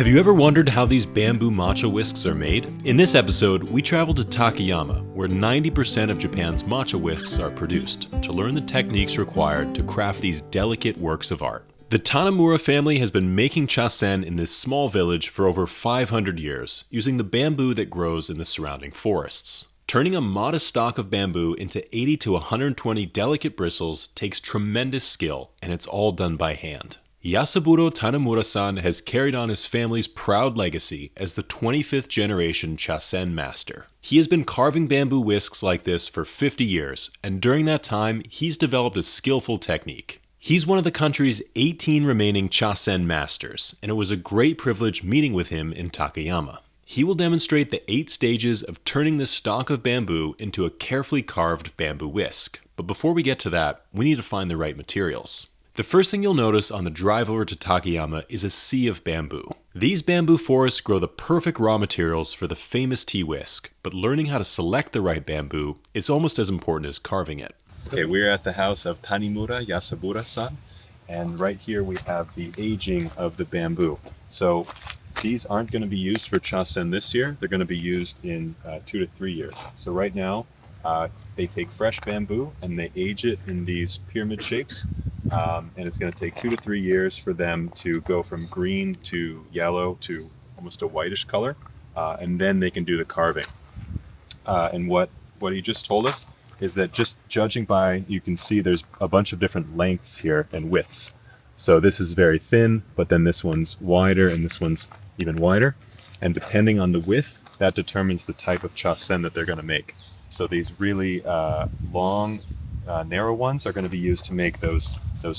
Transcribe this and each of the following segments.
Have you ever wondered how these bamboo matcha whisks are made? In this episode, we travel to Takayama, where 90% of Japan's matcha whisks are produced, to learn the techniques required to craft these delicate works of art. The Tanimura family has been making chasen in this small village for over 500 years, using the bamboo that grows in the surrounding forests. Turning a modest stalk of bamboo into 80 to 120 delicate bristles takes tremendous skill, and it's all done by hand. Yasaburo Tanimura-san has carried on his family's proud legacy as the 25th generation Chasen master. He has been carving bamboo whisks like this for 50 years, and during that time, he's developed a skillful technique. He's one of the country's 18 remaining Chasen masters, and it was a great privilege meeting with him in Takayama. He will demonstrate the 8 stages of turning this stalk of bamboo into a carefully carved bamboo whisk. But before we get to that, we need to find the right materials. The first thing you'll notice on the drive over to Takayama is a sea of bamboo. These bamboo forests grow the perfect raw materials for the famous tea whisk, but learning how to select the right bamboo is almost as important as carving it. Okay, we're at the house of Tanimura Yasaburo-san, and right here we have the aging of the bamboo. So these aren't going to be used for chasen this year, they're going to be used in 2 to 3 years. So right now, they take fresh bamboo and they age it in these pyramid shapes. And it's going to take 2 to 3 years for them to go from green to yellow to almost a whitish color, and then they can do the carving. And what he just told us is that just judging by, you can see there's a bunch of different lengths here and widths. So this is very thin, but then this one's wider and this one's even wider. And depending on the width, that determines the type of chasen that they're going to make. So these really long, narrow ones are going to be used to make those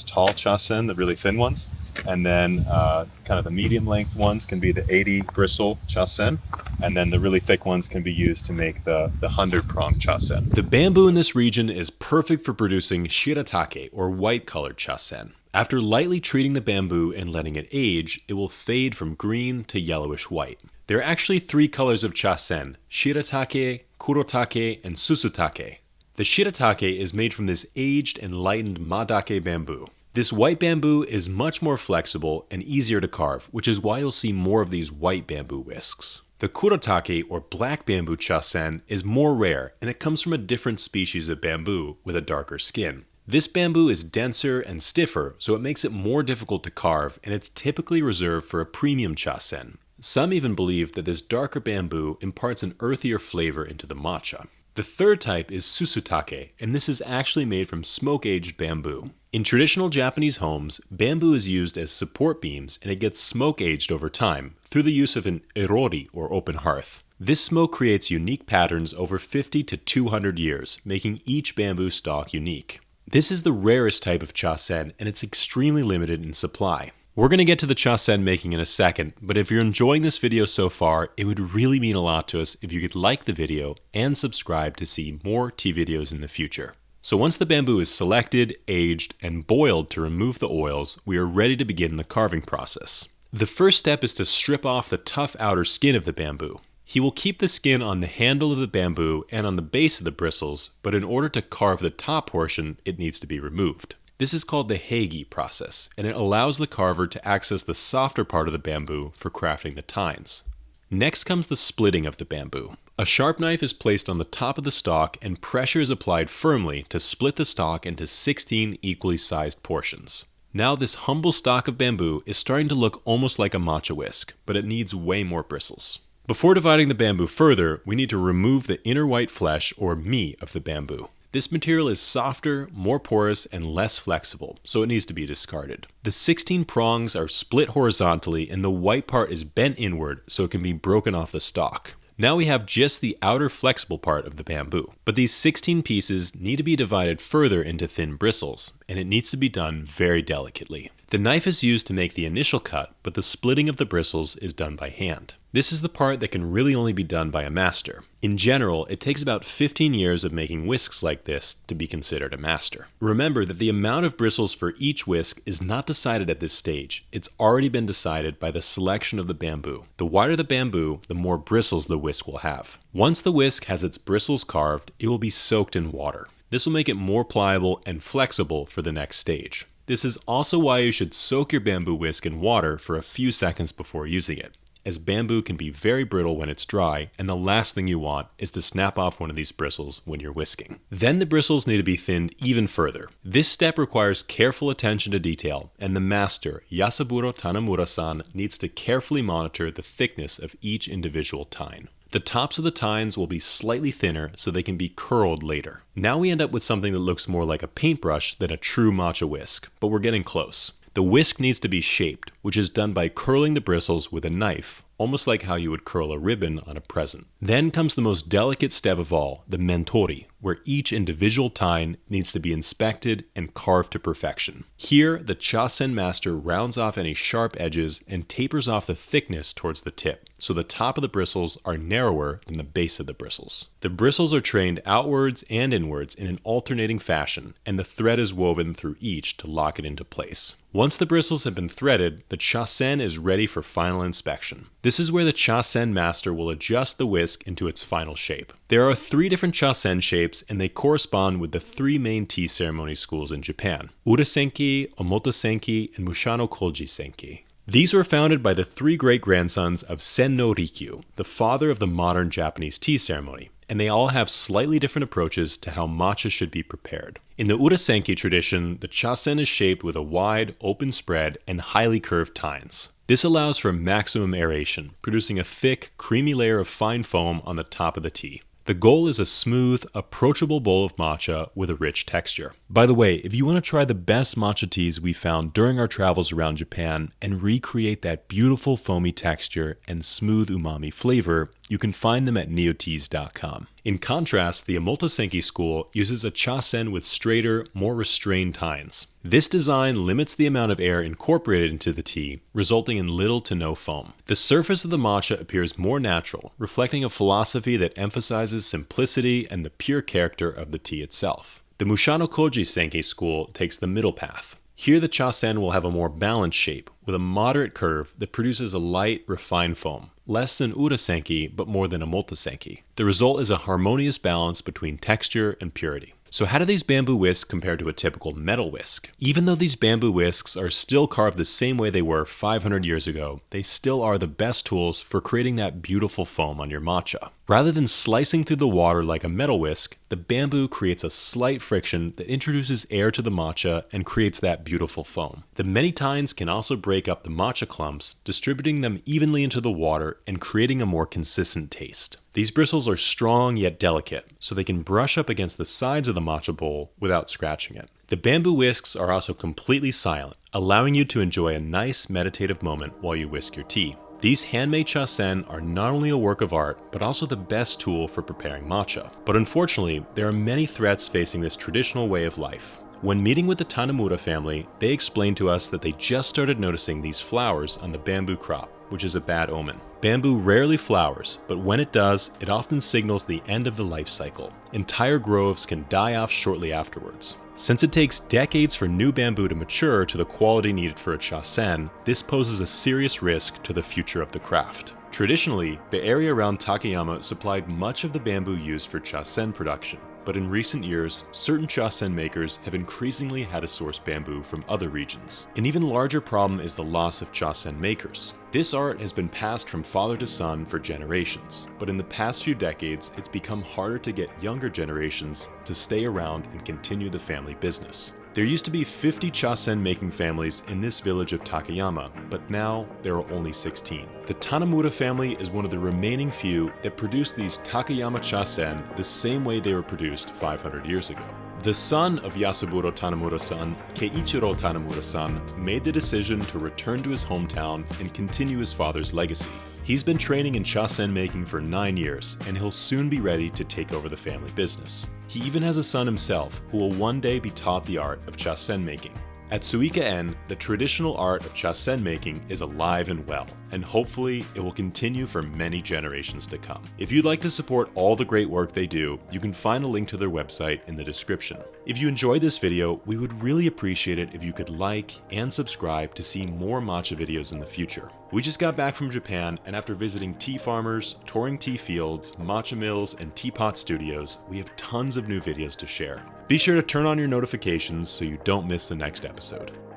tall chasen, the really thin ones. And then kind of the medium length ones can be the 80 bristle chasen. And then the really thick ones can be used to make the 100 prong chasen. The bamboo in this region is perfect for producing shiratake, or white colored chasen. After lightly treating the bamboo and letting it age, it will fade from green to yellowish white. There are actually 3 colors of chasen: shiratake, kurotake, and susudake. The shiratake is made from this aged and lightened madake bamboo. This white bamboo is much more flexible and easier to carve, which is why you'll see more of these white bamboo whisks. The kurotake, or black bamboo chasen, is more rare, and it comes from a different species of bamboo with a darker skin. This bamboo is denser and stiffer, so it makes it more difficult to carve, and it's typically reserved for a premium chasen. Some even believe that this darker bamboo imparts an earthier flavor into the matcha. The third type is susudake, and this is actually made from smoke-aged bamboo. In traditional Japanese homes, bamboo is used as support beams, and it gets smoke-aged over time through the use of an irori, or open hearth. This smoke creates unique patterns over 50 to 200 years, making each bamboo stalk unique. This is the rarest type of chasen, and it's extremely limited in supply. We're going to get to the chasen making in a second, but if you're enjoying this video so far, it would really mean a lot to us if you could like the video and subscribe to see more tea videos in the future. So once the bamboo is selected, aged, and boiled to remove the oils, we are ready to begin the carving process. The first step is to strip off the tough outer skin of the bamboo. He will keep the skin on the handle of the bamboo and on the base of the bristles, but in order to carve the top portion, it needs to be removed. This is called the heigi process, and it allows the carver to access the softer part of the bamboo for crafting the tines. Next comes the splitting of the bamboo. A sharp knife is placed on the top of the stalk and pressure is applied firmly to split the stalk into 16 equally sized portions. Now this humble stalk of bamboo is starting to look almost like a matcha whisk, but it needs way more bristles. Before dividing the bamboo further, we need to remove the inner white flesh, or mi, of the bamboo. This material is softer, more porous, and less flexible, so it needs to be discarded. The 16 prongs are split horizontally and the white part is bent inward so it can be broken off the stalk. Now we have just the outer flexible part of the bamboo. But these 16 pieces need to be divided further into thin bristles, and it needs to be done very delicately. The knife is used to make the initial cut, but the splitting of the bristles is done by hand. This is the part that can really only be done by a master. In general, it takes about 15 years of making whisks like this to be considered a master. Remember that the amount of bristles for each whisk is not decided at this stage. It's already been decided by the selection of the bamboo. The wider the bamboo, the more bristles the whisk will have. Once the whisk has its bristles carved, it will be soaked in water. This will make it more pliable and flexible for the next stage. This is also why you should soak your bamboo whisk in water for a few seconds before using it, as bamboo can be very brittle when it's dry, and the last thing you want is to snap off one of these bristles when you're whisking. Then the bristles need to be thinned even further. This step requires careful attention to detail, and the master, Yasaburo Tanimura-san, needs to carefully monitor the thickness of each individual tine. The tops of the tines will be slightly thinner so they can be curled later. Now we end up with something that looks more like a paintbrush than a true matcha whisk, but we're getting close. The whisk needs to be shaped, which is done by curling the bristles with a knife, almost like how you would curl a ribbon on a present. Then comes the most delicate step of all, the Mentori, where each individual tine needs to be inspected and carved to perfection. Here, the Chasen master rounds off any sharp edges and tapers off the thickness towards the tip, so the top of the bristles are narrower than the base of the bristles. The bristles are trained outwards and inwards in an alternating fashion, and the thread is woven through each to lock it into place. Once the bristles have been threaded, the Chasen is ready for final inspection. This is where the Chasen master will adjust the whisk into its final shape. There are 3 different Chasen shapes, and they correspond with the 3 main tea ceremony schools in Japan: Urasenke, Omotosenke, and Mushanokojisenke. These were founded by the 3 great-grandsons of Sen no Rikyu, the father of the modern Japanese tea ceremony, and they all have slightly different approaches to how matcha should be prepared. In the Urasenke tradition, the Chasen is shaped with a wide, open spread and highly curved tines. This allows for maximum aeration, producing a thick, creamy layer of fine foam on the top of the tea. The goal is a smooth, approachable bowl of matcha with a rich texture. By the way, if you want to try the best matcha teas we found during our travels around Japan and recreate that beautiful foamy texture and smooth umami flavor, you can find them at neoteas.com. In contrast, the Omotosenke school uses a chasen with straighter, more restrained tines. This design limits the amount of air incorporated into the tea, resulting in little to no foam. The surface of the matcha appears more natural, reflecting a philosophy that emphasizes simplicity and the pure character of the tea itself. The Mushanokojisenke school takes the middle path. Here the chasen will have a more balanced shape, with a moderate curve that produces a light, refined foam, less than Urasenke but more than Omotosenke. The result is a harmonious balance between texture and purity. So how do these bamboo whisks compare to a typical metal whisk? Even though these bamboo whisks are still carved the same way they were 500 years ago, they still are the best tools for creating that beautiful foam on your matcha. Rather than slicing through the water like a metal whisk, the bamboo creates a slight friction that introduces air to the matcha and creates that beautiful foam. The many tines can also break up the matcha clumps, distributing them evenly into the water and creating a more consistent taste. These bristles are strong yet delicate, so they can brush up against the sides of the matcha bowl without scratching it. The bamboo whisks are also completely silent, allowing you to enjoy a nice meditative moment while you whisk your tea. These handmade chasen are not only a work of art, but also the best tool for preparing matcha. But unfortunately, there are many threats facing this traditional way of life. When meeting with the Tanimura family, they explained to us that they just started noticing these flowers on the bamboo crop, which is a bad omen. Bamboo rarely flowers, but when it does, it often signals the end of the life cycle. Entire groves can die off shortly afterwards. Since it takes decades for new bamboo to mature to the quality needed for a chasen, this poses a serious risk to the future of the craft. Traditionally, the area around Takayama supplied much of the bamboo used for chasen production, but in recent years, certain chasen makers have increasingly had to source bamboo from other regions. An even larger problem is the loss of chasen makers. This art has been passed from father to son for generations, but in the past few decades, it's become harder to get younger generations to stay around and continue the family business. There used to be 50 chasen making families in this village of Takayama, but now there are only 16. The Tanimura family is one of the remaining few that produce these Takayama chasen the same way they were produced 500 years ago. The son of Yasaburo Tanimura-san, Keiichiro Tanimura-san, made the decision to return to his hometown and continue his father's legacy. He's been training in chasen making for 9 years, and he'll soon be ready to take over the family business. He even has a son himself who will one day be taught the art of chasen making. At Suikaen, the traditional art of chasen making is alive and well, and hopefully it will continue for many generations to come. If you'd like to support all the great work they do, you can find a link to their website in the description. If you enjoyed this video, we would really appreciate it if you could like and subscribe to see more matcha videos in the future. We just got back from Japan, and after visiting tea farmers, touring tea fields, matcha mills, and teapot studios, we have tons of new videos to share. Be sure to turn on your notifications so you don't miss the next episode.